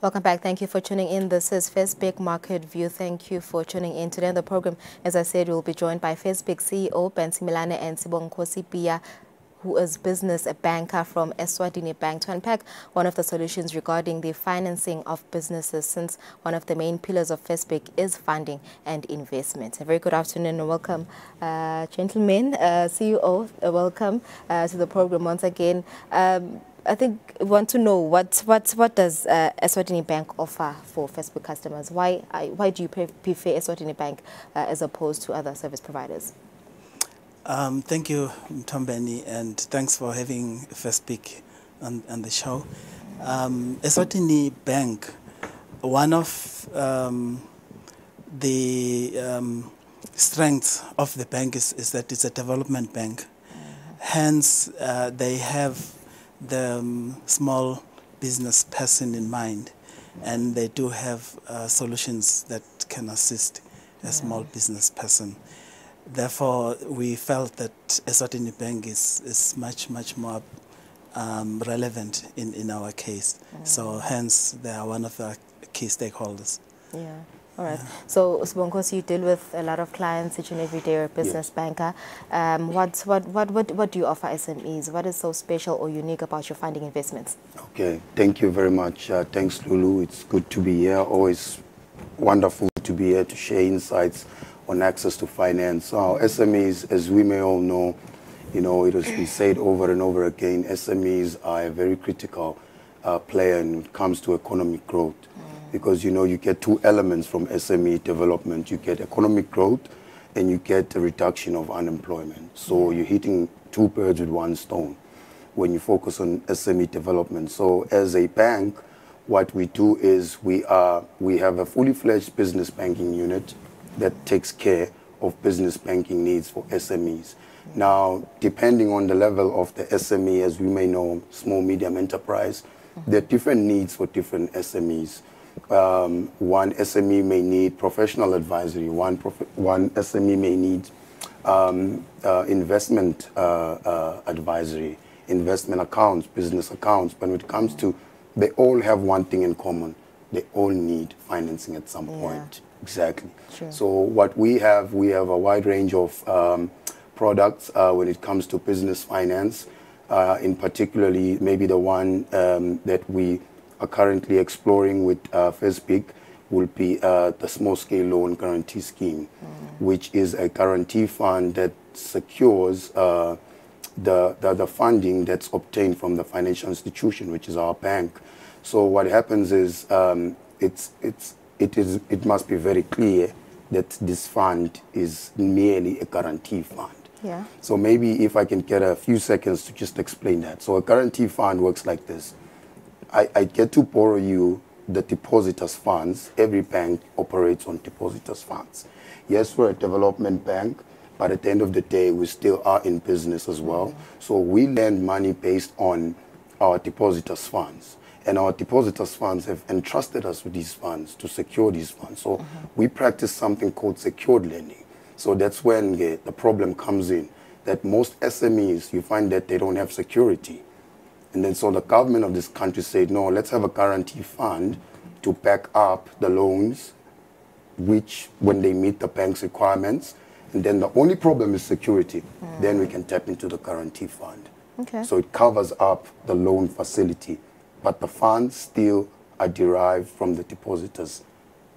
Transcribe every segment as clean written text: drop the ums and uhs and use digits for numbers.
Welcome back. Thank you for tuning in. This is FESBC Market View. Thank you for tuning in. Today on the program, as I said, we'll be joined by FESBC CEO Milane and Sibonkosi Pia, who is business banker from Eswatini Bank, to unpack one of the solutions regarding the financing of businesses, since one of the main pillars of FESBC is funding and investment. A very good afternoon and welcome, gentlemen. CEO, welcome to the program once again. I think we want to know what does Eswatini Bank offer for FESBC customers? Why do you prefer Eswatini Bank as opposed to other service providers? Thank you, Tombeni, and thanks for having FESBC on the show. Eswatini Bank, one of the strengths of the bank is that it's a development bank. Hence, they have the small business person in mind, and they do have solutions that can assist a small business person. Therefore, we felt that Eswatini Bank is much more relevant in our case. So hence, they are one of the key stakeholders. Yeah. All right. So, Sibonkosi, you deal with a lot of clients each and every day. You're a business banker. What do you offer SMEs? What is so special or unique about your funding investments? Okay. Thank you very much. Thanks, Lulu. It's good to be here. Always wonderful to be here to share insights on access to finance. SMEs, as we may all know, it has been said over and over again, SMEs are a very critical player when it comes to economic growth. Because, you get two elements from SME development. You get economic growth and you get a reduction of unemployment. So you're hitting two birds with one stone when you focus on SME development. So as a bank, what we do is we have a fully fledged business banking unit that takes care of business banking needs for SMEs. Now, depending on the level of the SME, as we may know, small, medium enterprise, there are different needs for different SMEs. One SME may need professional advisory. One SME may need investment advisory, investment accounts, business accounts. But when it comes to, they all have one thing in common. They all need financing at some point. Exactly. Sure. So what we have a wide range of products when it comes to business finance. In particularly, maybe the one that we are currently exploring with FESBC will be the small scale loan guarantee scheme, which is a guarantee fund that secures the funding that's obtained from the financial institution, which is our bank. So what happens is it must be very clear that this fund is merely a guarantee fund. Yeah. So maybe if I can get a few seconds to just explain that. So a guarantee fund works like this. I get to borrow you the depositors' funds. Every bank operates on depositors' funds. Yes, we're a development bank, but at the end of the day, we still are in business as well. So we lend money based on our depositors' funds. And our depositors' funds have entrusted us with these funds to secure these funds. So we practice something called secured lending. So that's when the problem comes in, that most SMEs, you find that they don't have security. And then so the government of this country said, no, let's have a guarantee fund to back up the loans, which when they meet the bank's requirements. And then the only problem is security. Then we can tap into the guarantee fund. Okay. So it covers up the loan facility. But the funds still are derived from the depositors'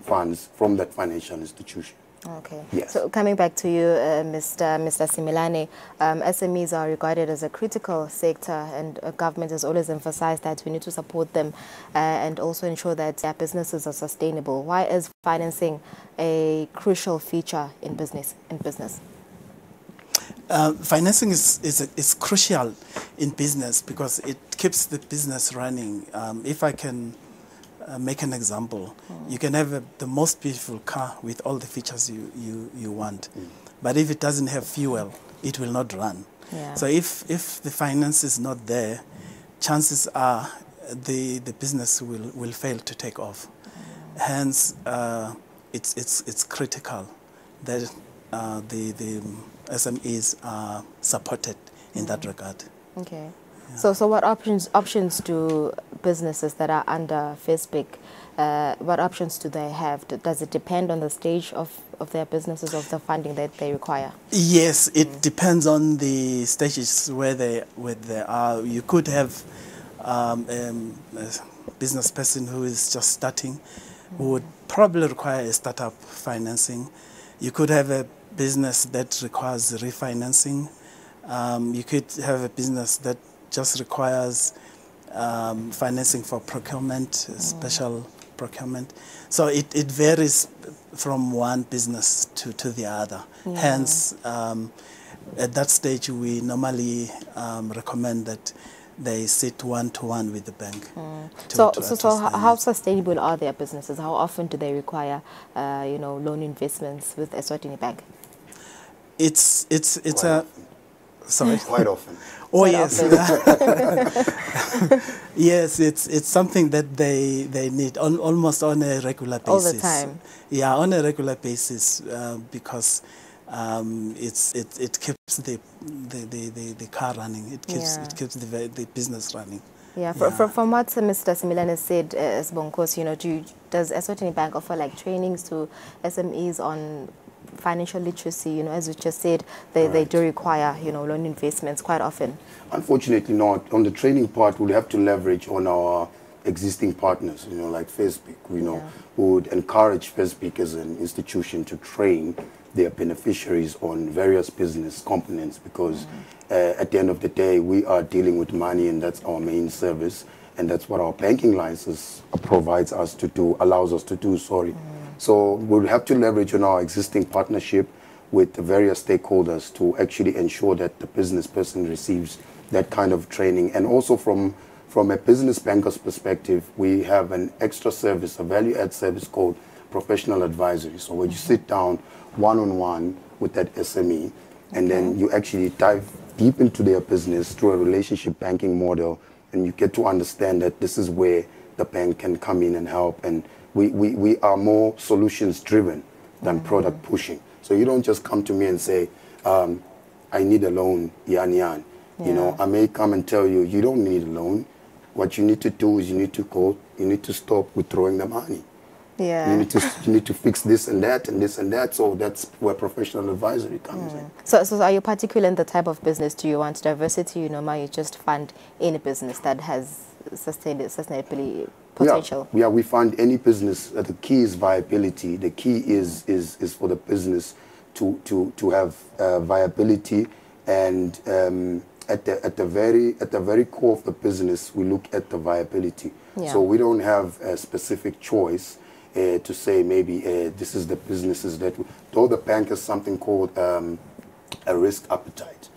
funds from that financial institution. Okay. Yes. So coming back to you, Mr. Similane, SMEs are regarded as a critical sector, and government has always emphasized that we need to support them and also ensure that their businesses are sustainable. Why is financing a crucial feature in business? Financing is crucial in business because it keeps the business running. If I can make an example, you can have the most beautiful car with all the features you want, but if it doesn't have fuel, it will not run. Yeah. So if the finance is not there, chances are the business will fail to take off. Hence, it's critical that the SMEs are supported in that regard. Okay. Yeah. So what options do businesses that are under FESBC, what options do they have? Does it depend on the stage of their businesses, of the funding that they require? Yes, it depends on the stages where they are. You could have a business person who is just starting, who would probably require a startup financing. You could have a business that requires refinancing. You could have a business that just requires financing for procurement, special procurement. So it varies from one business to the other. Yeah. Hence, at that stage, we normally recommend that they sit one-to-one with the bank. So how sustainable are their businesses? How often do they require, loan investments with Eswatini Bank? It's sorry. Quite often. Oh, yes. Yes, it's something that they need almost on a regular basis. All the time. Yeah, on a regular basis, because it keeps the car running. It keeps the business running. Yeah, from what Mr. Similane said, does Eswatini Bank offer like trainings to SMEs on financial literacy? As you just said, they do require, loan investments quite often. Unfortunately not. On the training part, we'll have to leverage on our existing partners, like FESBC, who would encourage FESBC as an institution to train their beneficiaries on various business components, because at the end of the day, we are dealing with money, and that's our main service, and that's what our banking license provides us to do, allows us to do, So we'll have to leverage on our existing partnership with the various stakeholders to actually ensure that the business person receives that kind of training. And also from a business banker's perspective, we have an extra service, a value-add service called professional advisory. So when you sit down one-on-one with that SME, and then you actually dive deep into their business through a relationship banking model, and you get to understand that this is where the bank can come in and help. And we are more solutions driven than product pushing. So you don't just come to me and say, I need a loan, yan. I may come and tell you, you don't need a loan. What you need to do is you need to stop withdrawing the money. Yeah. You need to fix this and that and this and that. So that's where professional advisory comes in. So are you particular in the type of business? Do you want diversity? You just fund any business that has sustainability potential? Yeah, we fund any business. The key is viability. The key is for the business to have viability, and at the very core of the business, we look at the viability. Yeah. So we don't have a specific choice to say maybe this is the businesses that, though the bank has something called a risk appetite.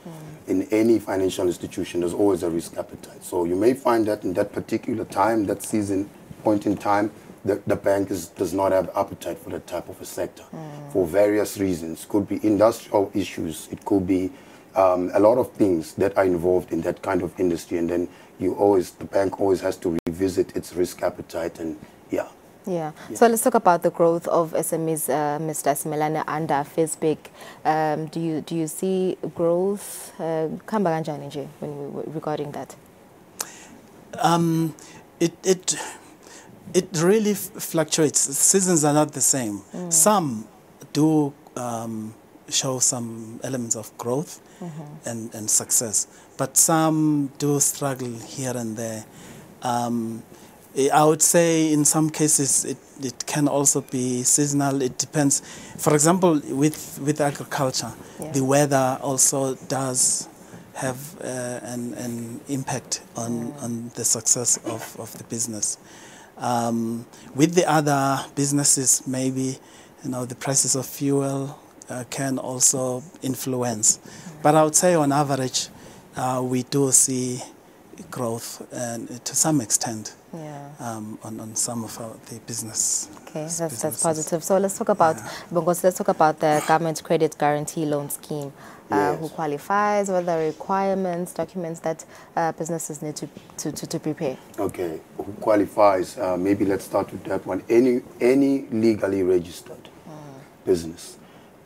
In any financial institution, there's always a risk appetite. So you may find that in that particular time, that season point in time, the bank does not have appetite for that type of a sector for various reasons. It could be industrial issues. It could be a lot of things that are involved in that kind of industry. And then the bank always has to revisit its risk appetite, and Yeah. So let's talk about the growth of SMEs, Mr. Similane, under FESBC. Do you see growth regarding that? It really fluctuates. Seasons are not the same. Some do show some elements of growth and success, but some do struggle here and there. I would say in some cases it can also be seasonal. It depends. For example, with agriculture, the weather also does have an impact on the success of the business. With the other businesses, maybe the prices of fuel can also influence. But I would say on average, we do see growth, and to some extent, on some of the business. Okay, that's positive. So let's talk about the government credit guarantee loan scheme. Who qualifies? What are the requirements, documents that businesses need to prepare? Okay, who qualifies? Maybe let's start with that one. Any legally registered business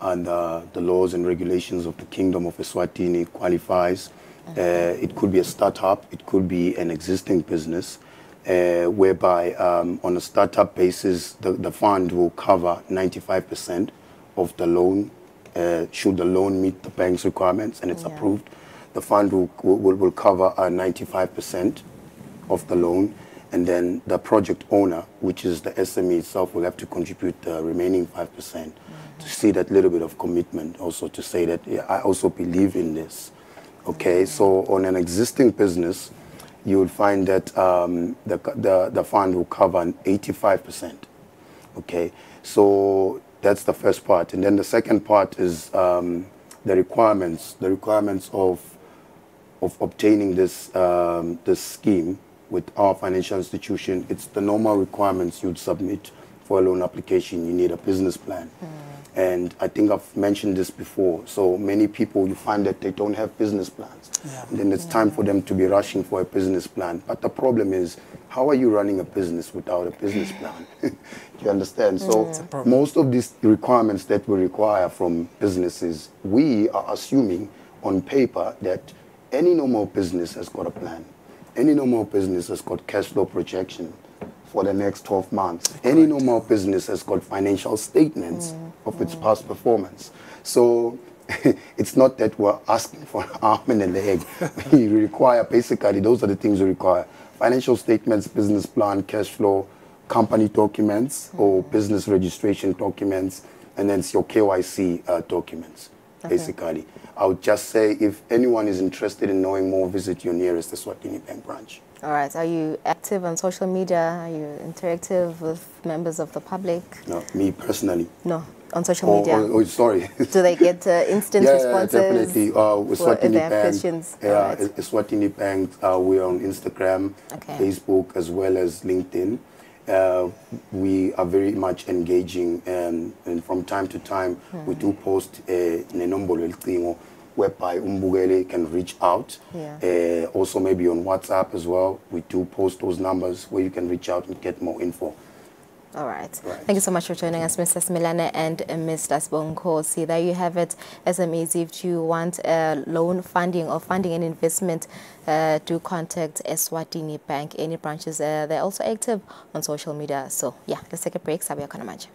under the laws and regulations of the Kingdom of Eswatini qualifies. It could be a startup, it could be an existing business. whereby on a startup basis, the fund will cover 95% of the loan, should the loan meet the bank's requirements and it's approved. The fund will cover 95% of the loan, and then the project owner, which is the SME itself, will have to contribute the remaining 5% to see that little bit of commitment, also to say that I also believe in this. Okay, so on an existing business, you will find that the fund will cover 85%. Okay, so that's the first part, and then the second part is the requirements of obtaining this this scheme with our financial institution. It's the normal requirements you'd submit for a loan application. You need a business plan. And I think I've mentioned this before. So many people, you find that they don't have business plans. And then it's time for them to be rushing for a business plan. But the problem is, how are you running a business without a business plan? Do you understand? So most of these requirements that we require from businesses, we are assuming on paper that any normal business has got a plan. Any normal business has got cash flow projection for the next 12 months. Correct. Any normal business has got financial statements of its past performance. So it's not that we're asking for an arm and a leg. We require, basically, those are the things we require. Financial statements, business plan, cash flow, company documents, or business registration documents, and then it's your KYC documents, basically. I would just say, if anyone is interested in knowing more, visit your nearest Eswatini Bank branch. All right. Are you active on social media? Are you interactive with members of the public? No, me personally. No, on social media. Oh, sorry. Do they get instant responses? Yeah, definitely. Eswatini Bank. Questions? Yeah, right. Eswatini Bank. We're on Instagram, Facebook, as well as LinkedIn. We are very much engaging, and from time to time we do post whereby umbugele can reach out. Also maybe on WhatsApp as well. We do post those numbers where you can reach out and get more info. All right. Thank you so much for joining us, Mr. Smilane and Mr. Sibonkosi. There you have it. SMEs, if you want loan funding or funding and investment, do contact Eswatini Bank. Any branches, they're also active on social media. So yeah, let's take a break. Sabi Akonamaji.